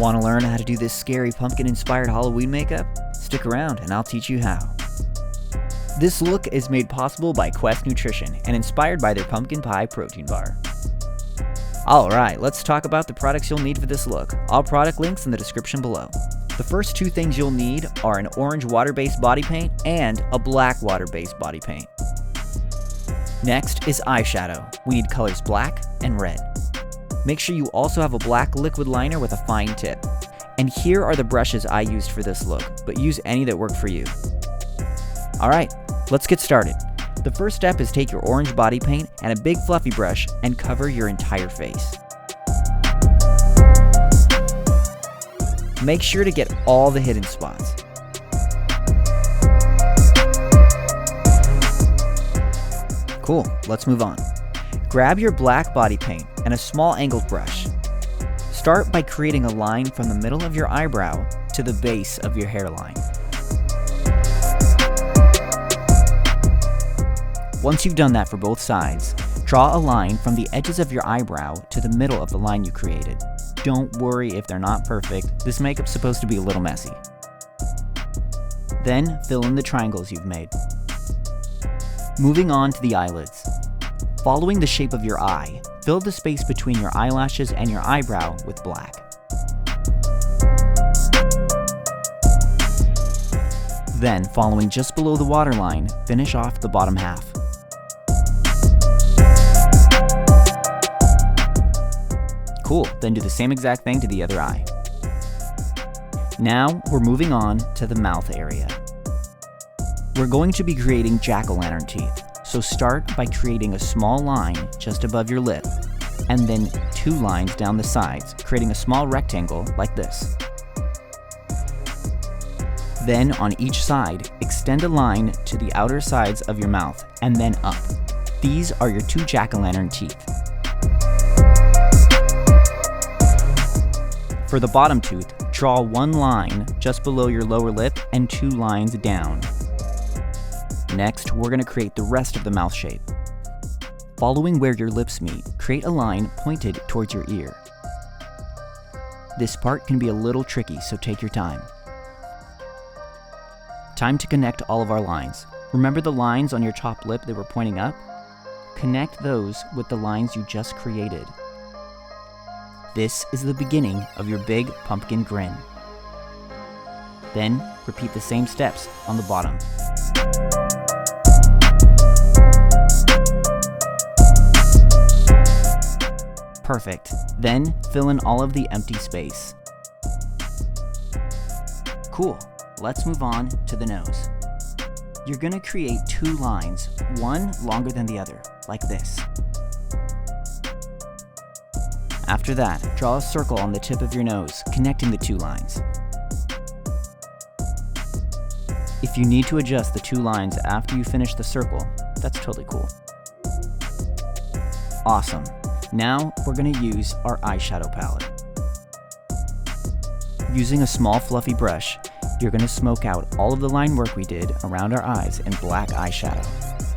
Want to learn how to do this scary pumpkin-inspired Halloween makeup? Stick around and I'll teach you how. This look is made possible by Quest Nutrition and inspired by their pumpkin pie protein bar. Alright, let's talk about the products you'll need for this look. All product links in the description below. The first two things you'll need are an orange water-based body paint and a black water-based body paint. Next is eyeshadow. We need colors black and red. Make sure you also have a black liquid liner with a fine tip. And here are the brushes I used for this look, but use any that work for you. Alright, let's get started. The first step is take your orange body paint and a big fluffy brush and cover your entire face. Make sure to get all the hidden spots. Cool, let's move on. Grab your black body paint and a small angled brush. Start by creating a line from the middle of your eyebrow to the base of your hairline. Once you've done that for both sides, draw a line from the edges of your eyebrow to the middle of the line you created. Don't worry if they're not perfect, this makeup's supposed to be a little messy. Then fill in the triangles you've made. Moving on to the eyelids. Following the shape of your eye, fill the space between your eyelashes and your eyebrow with black. Then, following just below the waterline, finish off the bottom half. Cool, then do the same exact thing to the other eye. Now, we're moving on to the mouth area. We're going to be creating jack-o'-lantern teeth. So start by creating a small line just above your lip, and then 2 lines down the sides, creating a small rectangle like this. Then on each side, extend a line to the outer sides of your mouth, and then up. These are your 2 jack-o'-lantern teeth. For the bottom tooth, draw 1 line just below your lower lip and 2 lines down. Next, we're going to create the rest of the mouth shape. Following where your lips meet, create a line pointed towards your ear. This part can be a little tricky, so take your time. Time to connect all of our lines. Remember the lines on your top lip that were pointing up? Connect those with the lines you just created. This is the beginning of your big pumpkin grin. Then, repeat the same steps on the bottom. Perfect. Then fill in all of the empty space. Cool. Let's move on to the nose. You're gonna create 2 lines, one longer than the other, like this. After that, draw a circle on the tip of your nose, connecting the 2 lines. If you need to adjust the 2 lines after you finish the circle, that's totally cool. Awesome. Now, we're going to use our eyeshadow palette. Using a small fluffy brush, you're going to smoke out all of the line work we did around our eyes in black eyeshadow.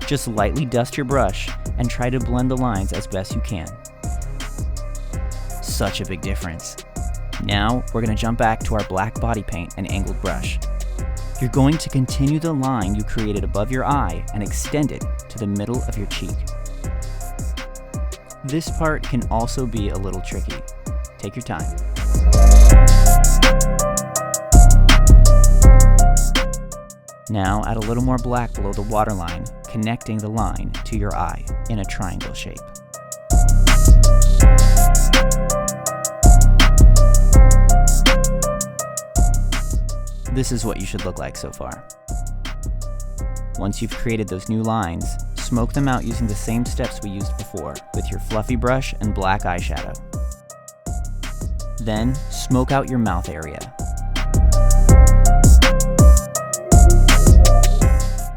Just lightly dust your brush and try to blend the lines as best you can. Such a big difference. Now, we're going to jump back to our black body paint and angled brush. You're going to continue the line you created above your eye and extend it to the middle of your cheek. This part can also be a little tricky. Take your time. Now add a little more black below the waterline, connecting the line to your eye in a triangle shape. This is what you should look like so far. Once you've created those new lines, smoke them out using the same steps we used before with your fluffy brush and black eyeshadow. Then, smoke out your mouth area.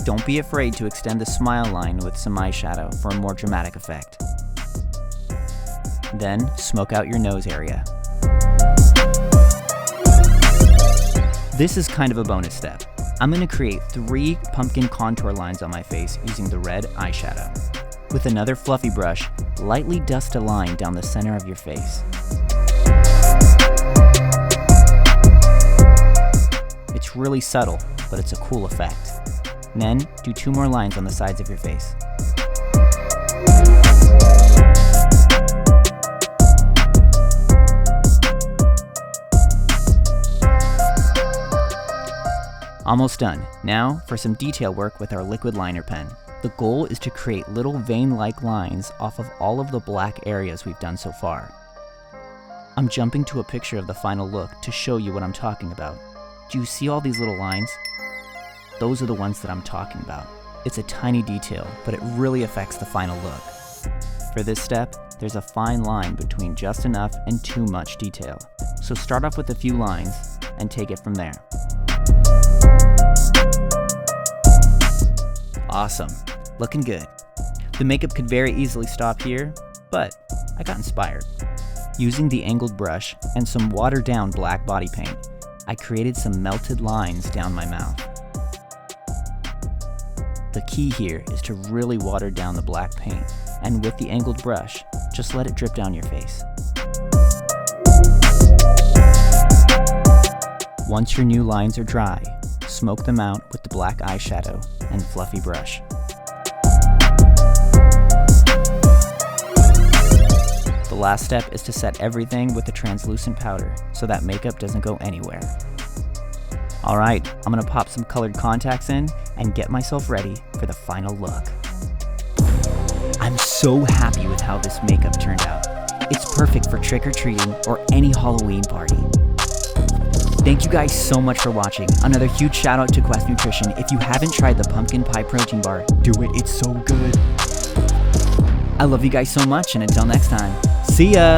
Don't be afraid to extend the smile line with some eyeshadow for a more dramatic effect. Then, smoke out your nose area. This is kind of a bonus step. I'm going to create 3 pumpkin contour lines on my face using the red eyeshadow. With another fluffy brush, lightly dust a line down the center of your face. really subtle, but it's a cool effect. And then, do 2 more lines on the sides of your face. Almost done. Now for some detail work with our liquid liner pen. The goal is to create little vein-like lines off of all of the black areas we've done so far. I'm jumping to a picture of the final look to show you what I'm talking about. Do you see all these little lines? Those are the ones that I'm talking about. It's a tiny detail, but it really affects the final look. For this step, there's a fine line between just enough and too much detail. So start off with a few lines and take it from there. Awesome, looking good. The makeup could very easily stop here, but I got inspired. Using the angled brush and some watered down black body paint, I created some melted lines down my mouth. The key here is to really water down the black paint, and with the angled brush, just let it drip down your face. Once your new lines are dry, smoke them out with the black eyeshadow and fluffy brush. The last step is to set everything with a translucent powder so that makeup doesn't go anywhere. Alright, I'm gonna pop some colored contacts in and get myself ready for the final look. I'm so happy with how this makeup turned out. It's perfect for trick-or-treating or any Halloween party. Thank you guys so much for watching. Another huge shout out to Quest Nutrition. If you haven't tried the pumpkin pie protein bar, do it, it's so good. I love you guys so much, and until next time, see ya!